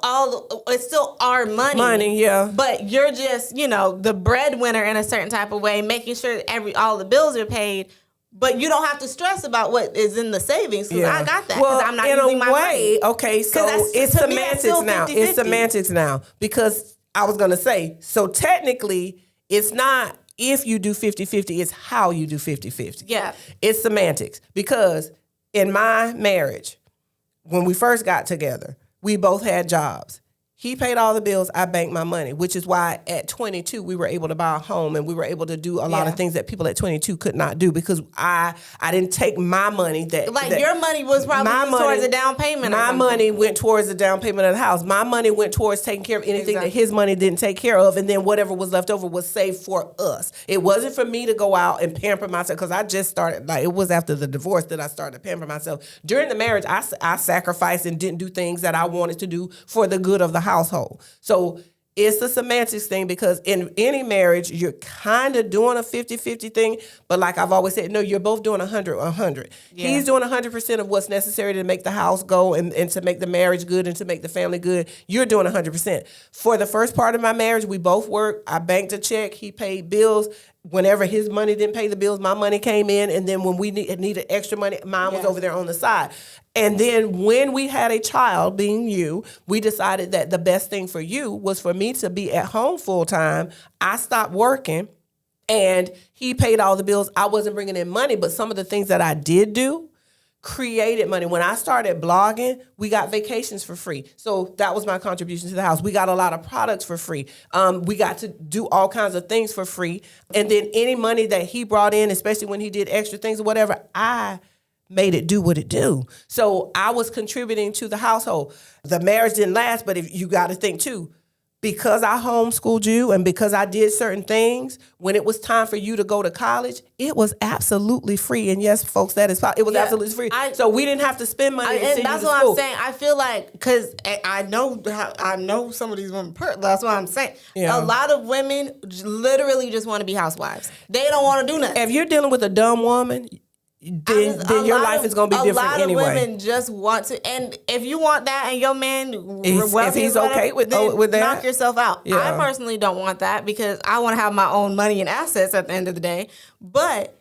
our money. Money, yeah. But you're just, the breadwinner in a certain type of way, making sure all the bills are paid. But you don't have to stress about what is in the savings because I got that. Well, I'm not in using a my way, money. okay, so it's to me, that's semantics still now. 50-50. It's semantics now because I was going to say, so technically, it's not if you do 50-50, it's how you do 50-50. Yeah. It's semantics because in my marriage, when we first got together, we both had jobs. He paid all the bills. I banked my money, which is why at 22, we were able to buy a home and we were able to do a lot of things that people at 22 could not do because I didn't take my money your money was probably towards a down payment. My money went towards the down payment of the house. My money went towards taking care of anything that his money didn't take care of. And then whatever was left over was saved for us. It wasn't for me to go out and pamper myself because I just started, it was after the divorce that I started to pamper myself. During the marriage, I sacrificed and didn't do things that I wanted to do for the good of the household. So it's a semantics thing because in any marriage, you're kind of doing a 50-50 thing. But like I've always said, no, you're both doing 100. Yeah. He's doing 100% of what's necessary to make the house go and to make the marriage good and to make the family good. You're doing 100%. For the first part of my marriage, we both worked. I banked a check. He paid bills. Whenever his money didn't pay the bills, my money came in. And then when we needed extra money, mine was over there on the side. And then when we had a child, being you, we decided that the best thing for you was for me to be at home full time. I stopped working and he paid all the bills. I wasn't bringing in money, but some of the things that I did do created money. When I started blogging, we got vacations for free. So that was my contribution to the house. We got a lot of products for free. We got to do all kinds of things for free. And then any money that he brought in, especially when he did extra things or whatever, I made it do what it do. So I was contributing to the household. The marriage didn't last, but if you got to think too, because I homeschooled you and because I did certain things, when it was time for you to go to college, it was absolutely free. And yes, folks, it was absolutely free. So we didn't have to spend money to send you to school. That's what I'm saying. I feel like, because I know some of these women, that's what I'm saying. Yeah. A lot of women literally just want to be housewives. They don't want to do nothing. If you're dealing with a dumb woman, then your life is going to be different anyway. A lot of women just want to, and if you want that and your man, if he's okay with that, knock yourself out. Yeah. I personally don't want that because I want to have my own money and assets at the end of the day. But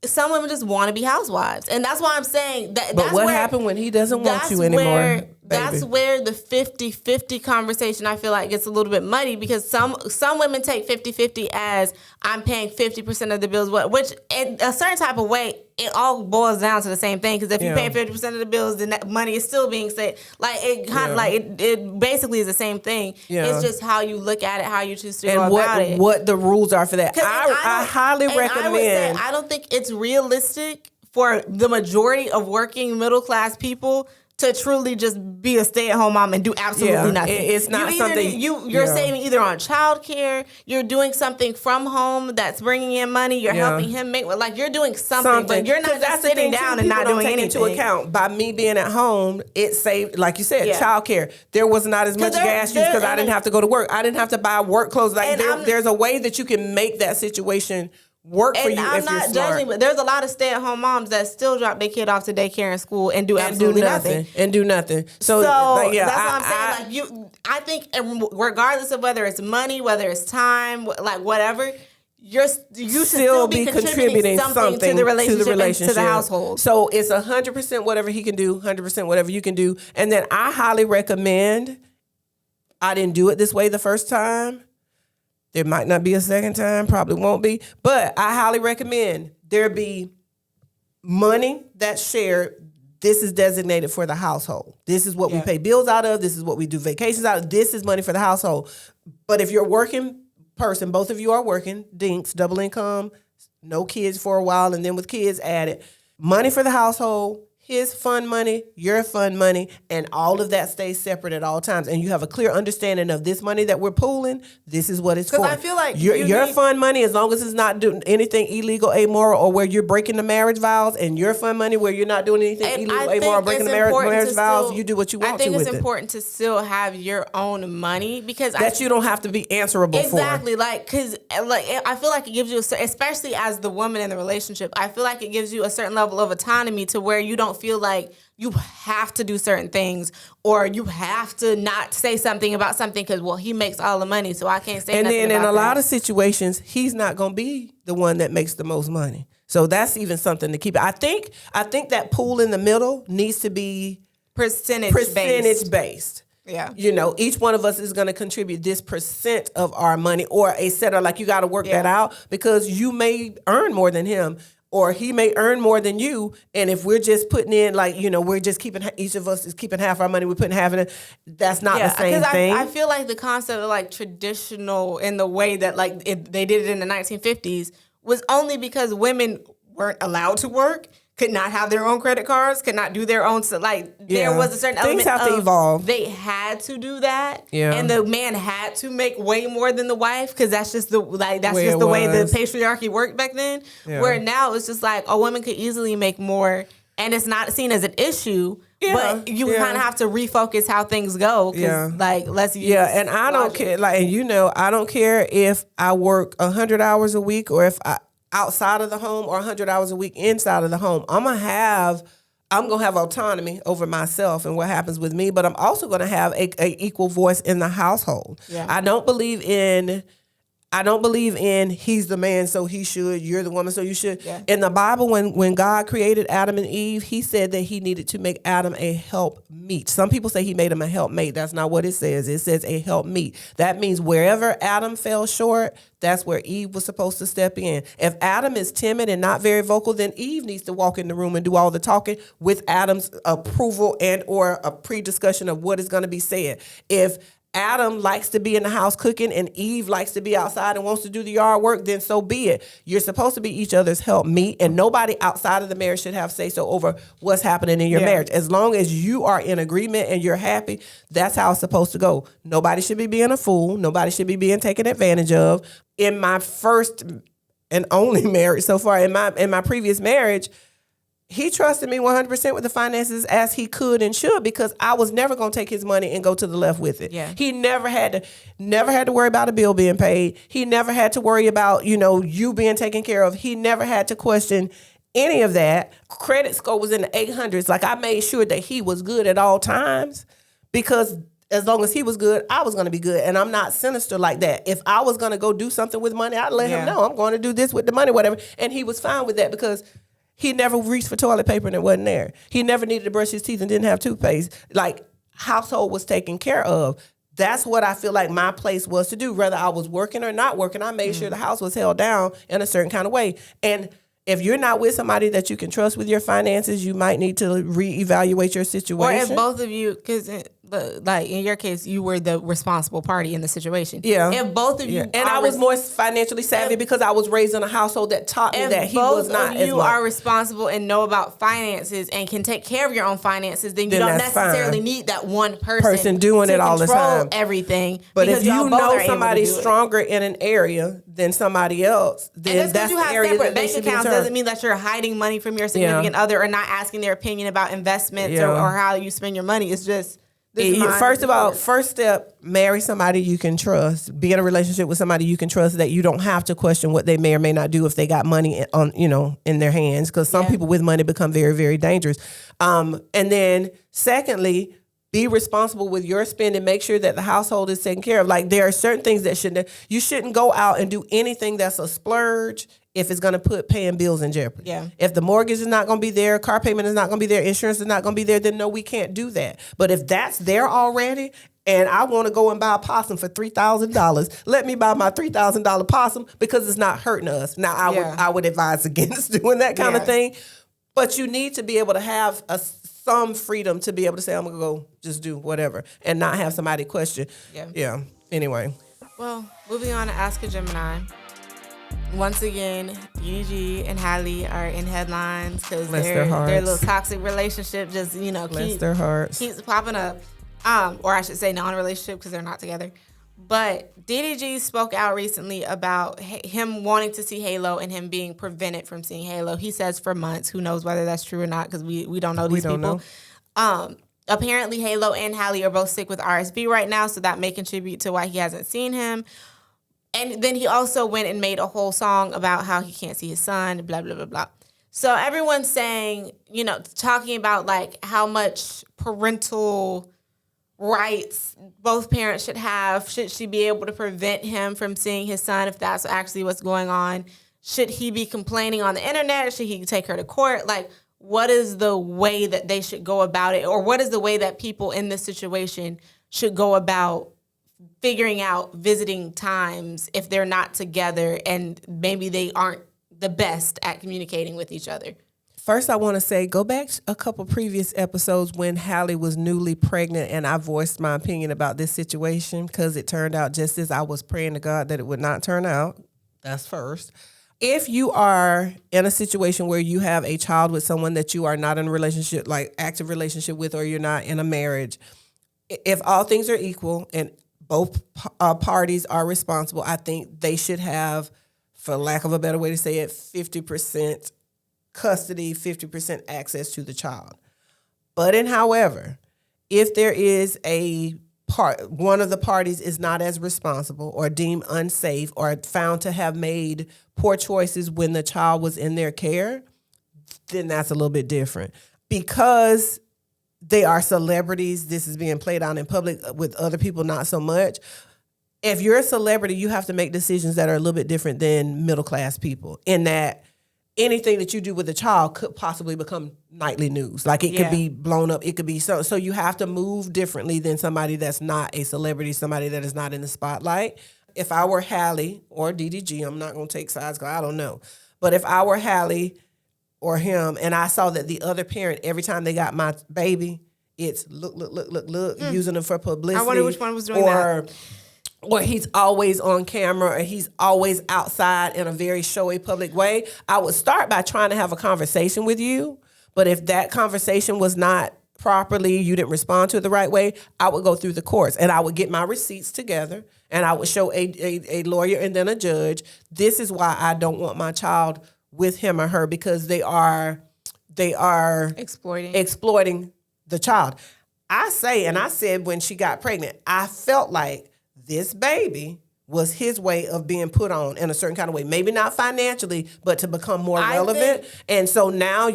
some women just want to be housewives, and that's why I'm saying that. But what happened when he doesn't want you anymore? That's where the 50-50 conversation, I feel like, gets a little bit muddy because some women take 50-50 as I'm paying 50% of the bills, which in a certain type of way, it all boils down to the same thing. Because if you pay 50% of the bills, then that money is still being saved. Like it kind of it basically is the same thing. Yeah. It's just how you look at it, how you choose to go about it, what the rules are for that. I highly recommend. I don't think it's realistic for the majority of working middle class people to truly just be a stay-at-home mom and do absolutely nothing. It's not something... You're saving either on childcare, you're doing something from home that's bringing in money, you're helping him make... Like, you're doing something. But you're not just sitting down and not doing anything. Into account, by me being at home, it saved, like you said, childcare. There was not as much gas use because I didn't have to go to work. I didn't have to buy work clothes. Like, there's a way that you can make that situation work for you if you're smart. I'm not judging, but there's a lot of stay-at-home moms that still drop their kid off to daycare and school and do absolutely nothing. And do nothing. So that's what I'm saying. I think regardless of whether it's money, whether it's time, like whatever, you should still be contributing something to the relationship and to the household. So it's 100% whatever he can do, 100% whatever you can do. And then I highly recommend, I didn't do it this way the first time. There might not be a second time, probably won't be. But I highly recommend there be money that's shared. This is designated for the household. This is what we pay bills out of. This is what we do vacations out of. This is money for the household. But if you're a working person, both of you are working, dinks, double income, no kids for a while, and then with kids added, money for the household, his fund money, your fund money, and all of that stays separate at all times. And you have a clear understanding of this money that we're pooling, this is what it's for. Because I feel like your fund money, as long as it's not doing anything illegal, amoral, or where you're breaking the marriage vows, and your fund money where you're not doing anything illegal, amoral, breaking the marriage vows, you do what you want to with it. I think it's important to still have your own money because you don't have to be answerable for. Exactly, because I feel like it gives you, especially as the woman in the relationship, I feel like it gives you a certain level of autonomy to where you don't feel like you have to do certain things or you have to not say something about something because, well, he makes all the money, so I can't say nothing about that. And then in a lot of situations, he's not going to be the one that makes the most money. So that's even something to keep. I think that pool in the middle needs to be percentage based. Yeah. Each one of us is going to contribute this percent of our money, or a set of, like, you got to work that out, because you may earn more than him, or he may earn more than you. And if we're just putting in, like, we're just keeping, each of us is keeping half our money, we're putting half in it. That's not the same thing. I feel like the concept of, like, traditional in the way that, like, they did it in the 1950s was only because women weren't allowed to work, could not have their own credit cards, could not do their own, there was a certain things element have to evolve. They had to do that, yeah. And the man had to make way more than the wife, because that's just the way the patriarchy worked back then. Yeah. Where now it's just like a woman could easily make more, and it's not seen as an issue. Yeah, but you kind of have to refocus how things go. Let's use and I don't care. I don't care if I work 100 hours a week, or if I outside of the home, or 100 hours a week inside of the home. I'm gonna have autonomy over myself and what happens with me, but I'm also gonna have a equal voice in the household. Yeah. I don't believe in he's the man, so he should, you're the woman, so you should. Yeah. In the Bible, when God created Adam and Eve, he said that he needed to make Adam a helpmeet. Some people say he made him a helpmate. That's not what it says. It says a helpmeet. That means wherever Adam fell short, that's where Eve was supposed to step in. If Adam is timid and not very vocal, then Eve needs to walk in the room and do all the talking with Adam's approval and or a pre-discussion of what is going to be said. If Adam likes to be in the house cooking and Eve likes to be outside and wants to do the yard work, then so be it. You're supposed to be each other's helpmeet, and nobody outside of the marriage should have say-so over what's happening in your marriage. As long as you are in agreement and you're happy, that's how it's supposed to go. Nobody should be being a fool. Nobody should be being taken advantage of. In my first and only marriage so far, in my previous marriage, he trusted me 100% with the finances as he could and should, because I was never going to take his money and go to the left with it. Yeah. He never had to worry about a bill being paid. He never had to worry about, you being taken care of. He never had to question any of that. Credit score was in the 800s. Like, I made sure that he was good at all times, because as long as he was good, I was going to be good. And I'm not sinister like that. If I was going to go do something with money, I'd let him know I'm going to do this with the money, whatever. And he was fine with that, because he never reached for toilet paper and it wasn't there. He never needed to brush his teeth and didn't have toothpaste. Like, household was taken care of. That's what I feel like my place was to do. Whether I was working or not working, I made sure the house was held down in a certain kind of way. And if you're not with somebody that you can trust with your finances, you might need to reevaluate your situation. Or if both of you, because like in your case, you were the responsible party in the situation. Yeah. If both of you, and I was more financially savvy because I was raised in a household that taught me that he was not. If both of you are responsible and know about finances and can take care of your own finances, then you don't necessarily need that one person doing it all the time. Everything. But if you know somebody's stronger in an area than somebody else, then that's the area that they should be in charge. Doesn't mean that you're hiding money from your significant other or not asking their opinion about investments or how you spend your money. It's just first step, marry somebody you can trust. Be in a relationship with somebody you can trust, that you don't have to question what they may or may not do if they got money in their hands, because some people with money become very, very dangerous. And then secondly, be responsible with your spending. Make sure that the household is taken care of. Like, there are certain things that you shouldn't go out and do anything that's a splurge if it's going to put paying bills in jeopardy. Yeah. If the mortgage is not going to be there, car payment is not going to be there, insurance is not going to be there, then no, we can't do that. But if that's there already, and I want to go and buy a possum for $3,000, let me buy my $3,000 possum, because it's not hurting us. Now, I would advise against doing that kind of thing. But you need to be able to have some freedom to be able to say, I'm going to go just do whatever, and not have somebody question. Yeah. Anyway. Well, moving on to Ask a Gemini. Once again, DDG and Halle are in headlines because their little toxic relationship just, keeps popping up. Or I should say non-relationship, because they're not together. But DDG spoke out recently about him wanting to see Halo and him being prevented from seeing Halo. He says for months. Who knows whether that's true or not, because we don't know these people. Apparently, Halo and Halle are both sick with RSV right now, so that may contribute to why he hasn't seen him. And then he also went and made a whole song about how he can't see his son, blah, blah, blah, blah. So everyone's saying, talking about like how much parental rights both parents should have. Should she be able to prevent him from seeing his son if that's actually what's going on? should he be complaining on the internet? Should he take her to court? Like, what is the way that they should go about it? Or what is the way that people in this situation should go about figuring out visiting times if they're not together and maybe they aren't the best at communicating with each other? First, I want to say, go back a couple previous episodes when Halle was newly pregnant and I voiced my opinion about this situation because it turned out just as I was praying to God that it would not turn out. That's first. If you are in a situation where you have a child with someone that you are not in a relationship, like active relationship with, or you're not in a marriage, if all things are equal and both parties are responsible, I think they should have, for lack of a better way to say it, 50% custody, 50% access to the child. But however, if there is one of the parties is not as responsible or deemed unsafe or found to have made poor choices when the child was in their care, then that's a little bit different. Because they are celebrities, this is being played out in public with other people, not so much. If you're a celebrity, you have to make decisions that are a little bit different than middle-class people in that anything that you do with a child could possibly become nightly news. Like it could be blown up. It could be so you have to move differently than somebody that's not a celebrity, somebody that is not in the spotlight. If I were Halle or DDG, I'm not going to take sides because I don't know. But if I were Halle or him and I saw that the other parent, every time they got my baby, it's look, using them for publicity. I wonder which one was doing that. Or he's always on camera or he's always outside in a very showy public way, I would start by trying to have a conversation with you. But if that conversation was not properly, you didn't respond to it the right way, I would go through the courts and I would get my receipts together and I would show a lawyer and then a judge. This is why I don't want my child with him or her because they are exploiting the child. I said when she got pregnant, I felt like this baby was his way of being put on in a certain kind of way. Maybe not financially, but to become more relevant. And so now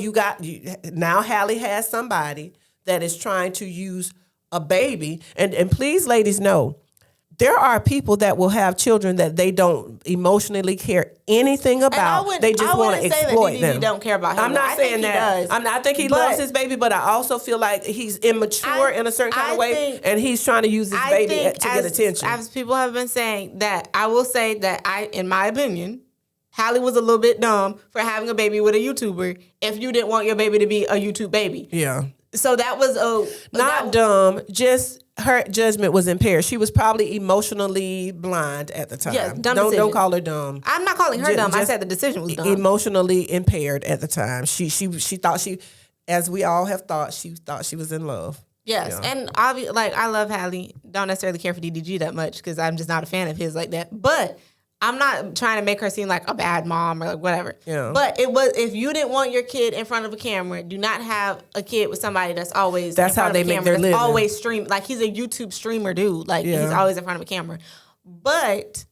now Halle has somebody that is trying to use a baby. And please, ladies, know, there are people that will have children that they don't emotionally care anything about. They just want to exploit them. DDG don't care about him. I'm not saying that. I think he loves his baby, but I also feel like he's immature in a certain kind of way, and he's trying to use his baby to get attention. As people have been saying, that I will say that in my opinion, Halle was a little bit dumb for having a baby with a YouTuber if you didn't want your baby to be a YouTube baby. Yeah. So that was dumb, just her judgment was impaired. She was probably emotionally blind at the time. Yes, don't call her dumb. I'm not calling her dumb. I said the decision was dumb. Emotionally impaired at the time. She thought as we all have thought, she thought she was in love. Yes, yeah. And I love Halle. Don't necessarily care for DDG that much because I'm just not a fan of his like that. But I'm not trying to make her seem like a bad mom or like whatever. Yeah. But if you didn't want your kid in front of a camera, do not have a kid with somebody that's always that's how they make their living. Always stream, like he's a YouTube streamer dude. Like he's always in front of a camera. But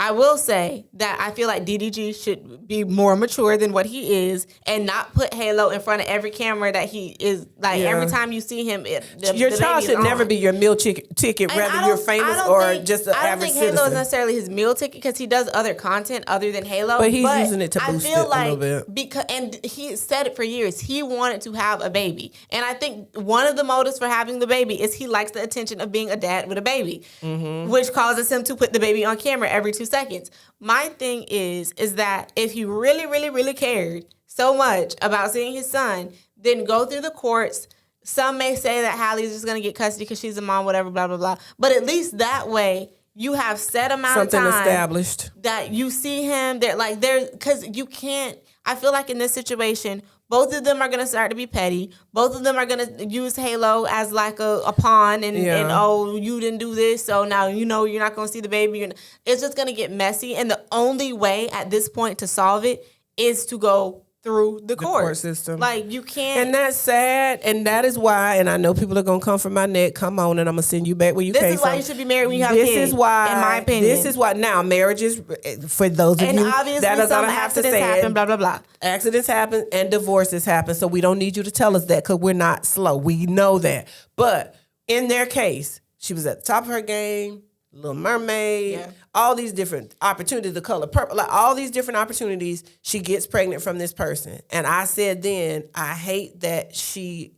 I will say that I feel like DDG should be more mature than what he is and not put Halo in front of every camera that he is. Like every time you see him, your child should never be your meal ticket, whether you're famous or just an average citizen. I don't think Halo is necessarily his meal ticket because he does other content other than Halo. But he's using it to boost it a little bit. And he said it for years. He wanted to have a baby. And I think one of the motives for having the baby is he likes the attention of being a dad with a baby, which causes him to put the baby on camera every 2 seconds. My thing is that if he really, really, really cared so much about seeing his son, then go through the courts. Some may say that Halle's just going to get custody because she's a mom, whatever, blah, blah, blah. But at least that way, you have set amount of time. Something established. That you see him, because you can't, I feel like in this situation, both of them are going to start to be petty. Both of them are going to use Halo as like a pawn and oh, you didn't do this, so now you're not going to see the baby. It's just going to get messy. And the only way at this point to solve it is to go through the court system. Like you can't. And that's sad. And that is why, and I know people are going to come for my neck. Come on, and I'm going to send you back where you came from. This is why you should be married when you have kids. This is why, in my opinion. This is why now marriages, for those of you that are going to have to say happen, blah, blah, blah. Accidents happen and divorces happen. So we don't need you to tell us that because we're not slow. We know that. But in their case, she was at the top of her game. Little Mermaid, Yeah. all these different opportunities, the color purple, like all these different opportunities, she gets pregnant from this person. And I said then, I hate that she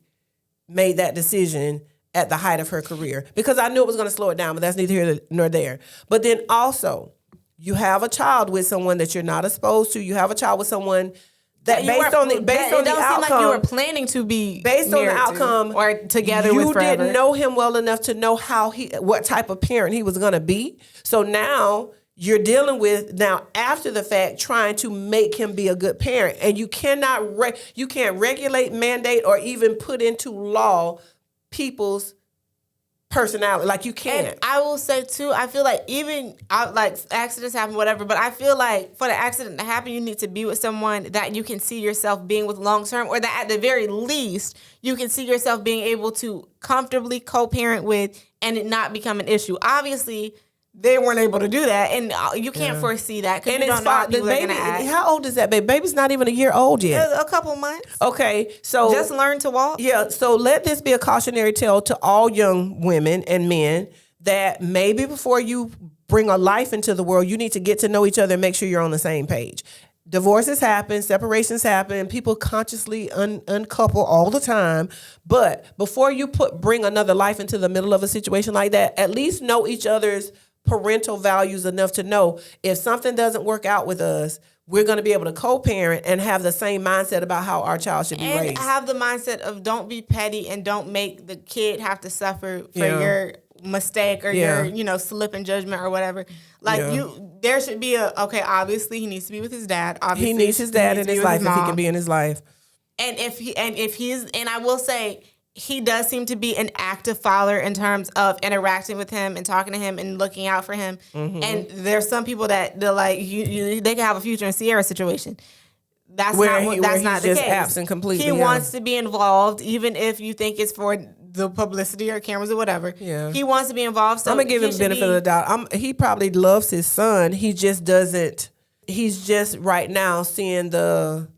made that decision at the height of her career because I knew it was going to slow it down, but that's neither here nor there. But then also, you have a child with someone that you're not exposed to. You have a child with someone that based on the outcome, seem like you were planning to be based on the outcome or together with forever. You didn't know him well enough to know what type of parent he was going to be. So now you're dealing with after the fact trying to make him be a good parent, and you cannot you can't regulate, mandate, or even put into law people's personality. Like you can't. And I will say too, I feel like even like accidents happen, whatever, but I feel like for the accident to happen, you need to be with someone that you can see yourself being with long term, or that at the very least you can see yourself being able to comfortably co-parent with and it not become an issue. Obviously, they weren't able to do that, and you can't foresee that because you don't know how people are going to act. How old is that baby? Baby's not even a year old yet. A couple months. Okay, so just learn to walk. Yeah, so let this be a cautionary tale to all young women and men that maybe before you bring a life into the world, you need to get to know each other and make sure you're on the same page. Divorces happen, separations happen, people consciously uncouple all the time. But before you bring another life into the middle of a situation like that, at least know each other's parental values enough to know if something doesn't work out with us, we're going to be able to co-parent and have the same mindset about how our child should be raised. And have the mindset of don't be petty and don't make the kid have to suffer for your mistake or your, slip in judgment or whatever. Like there should be obviously he needs to be with his dad. Obviously he needs his dad in his life if he can be in his life. And and I will say, he does seem to be an active father in terms of interacting with him and talking to him and looking out for him. Mm-hmm. And there's some people that they're like, they can have a future in Sierra's situation. That's not the case. Absent completely. He wants to be involved, even if you think it's for the publicity or cameras or whatever. Yeah. He wants to be involved. So I'm gonna give him the benefit of the doubt. He probably loves his son. He just doesn't. He's just right now seeing the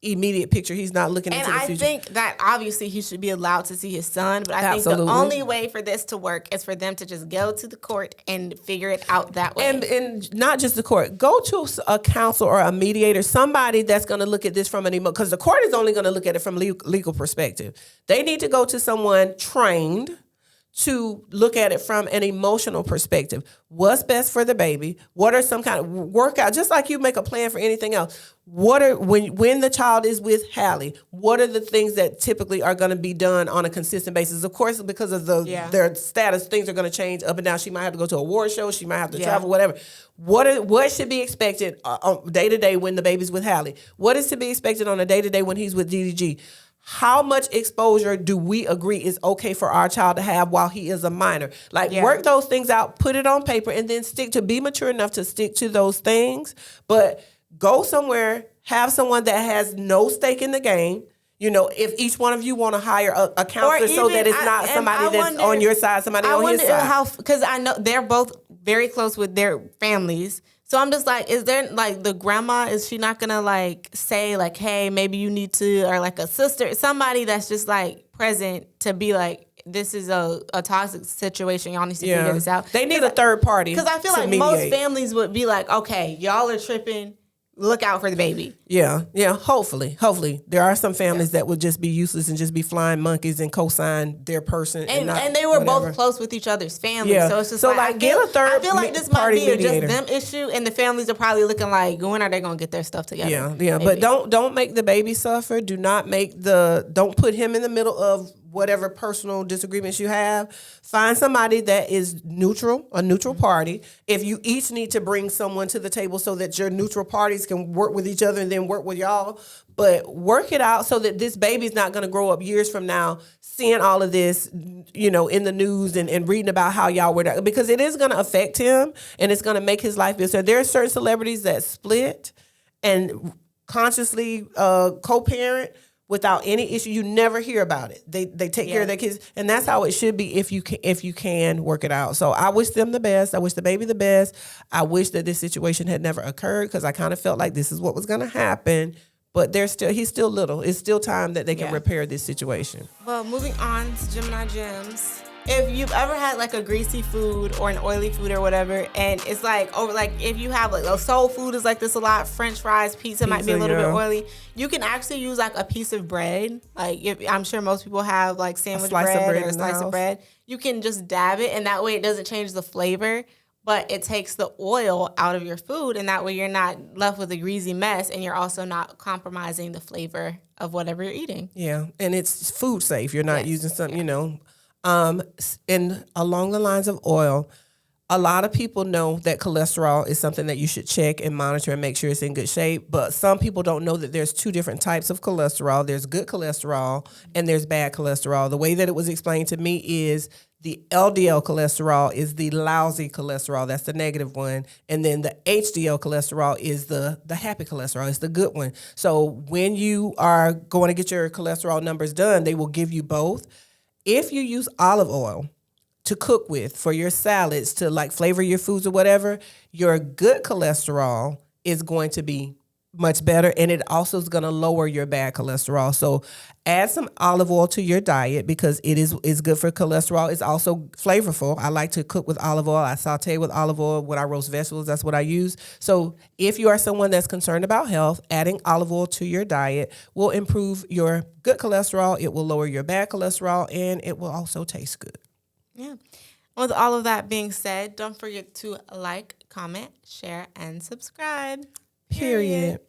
immediate picture. He's not looking into the future. And I think that obviously he should be allowed to see his son, but I think the only way for this to work is for them to just go to the court and figure it out that way. And not just the court. Go to a counsel or a mediator, somebody that's going to look at this from because the court is only going to look at it from legal perspective. They need to go to someone trained to look at it from an emotional perspective. What's best for the baby? What are some kind of workout? Just like you make a plan for anything else. When the child is with Halle, what are the things that typically are going to be done on a consistent basis? Of course, because of their status, things are going to change up and down. She might have to go to a award show. She might have to travel, whatever. What should be expected day to day when the baby's with Halle? What is to be expected on a day to day when he's with DDG? How much exposure do we agree is okay for our child to have while he is a minor? Work those things out, put it on paper, and then be mature enough to stick to those things. But go somewhere, have someone that has no stake in the game. If each one of you want to hire a counselor so that it's not somebody that's on your side, somebody on his side. Because I know they're both very close with their families. So I'm just like, is there the grandma, is she not going to say hey, maybe you need to, or a sister, somebody that's just present to be this is a toxic situation. Y'all need to figure this out. They need a third party. Because I feel like mediate. Most families would be okay, y'all are tripping. Look out for the baby. Yeah. Hopefully. There are some families that would just be useless and just be flying monkeys and co-sign their person. And they were both close with each other's families. Yeah. So it's just get a third I feel like this might be just them issue, and the families are probably looking when are they going to get their stuff together? Yeah. Maybe. But don't make the baby suffer. Don't put him in the middle of whatever personal disagreements you have. Find somebody that is neutral, a neutral party. If you each need to bring someone to the table so that your neutral parties can work with each other and then work with y'all, but work it out so that this baby's not going to grow up years from now seeing all of this, in the news and reading about how y'all were, because it is going to affect him and it's going to make his life better. So there are certain celebrities that split and consciously co-parent without any issue. You never hear about it. They take care of their kids, and that's how it should be if you can work it out. So I wish them the best. I wish the baby the best. I wish that this situation had never occurred, because I kind of felt like this is what was going to happen. But he's still little. It's still time that they can repair this situation. Well, moving on to Gemini Gems. if you've ever had like a greasy food or an oily food or whatever, and it's like over, like if you have like soul food is like this a lot, French fries, pizza might be a little bit oily. You can actually use like a piece of bread. Like I'm sure most people have like sandwich bread or a slice of bread. You can just dab it, and that way it doesn't change the flavor, but it takes the oil out of your food, and that way you're not left with a greasy mess, and you're also not compromising the flavor of whatever you're eating. Yeah, and it's food safe. You're not using something, you know. And along the lines of oil, a lot of people know that cholesterol is something that you should check and monitor and make sure it's in good shape. But some people don't know that there's two different types of cholesterol. There's good cholesterol and there's bad cholesterol. The way that it was explained to me is the LDL cholesterol is the lousy cholesterol. That's the negative one. And then the HDL cholesterol is the happy cholesterol. It's the good one. So when you are going to get your cholesterol numbers done, they will give you both. If you use olive oil to cook with for your salads, to like flavor your foods or whatever, your good cholesterol is going to be much better, and it also is going to lower your bad cholesterol. So add some olive oil to your diet because it is good for cholesterol. It's also flavorful. I like to cook with olive oil. I saute with olive oil when I roast vegetables. That's what I use. So if you are someone that's concerned about health, adding olive oil to your diet will improve your good cholesterol. It will lower your bad cholesterol, and it will also taste good. Yeah. With all of that being said, don't forget to like, comment, share, and subscribe. Period.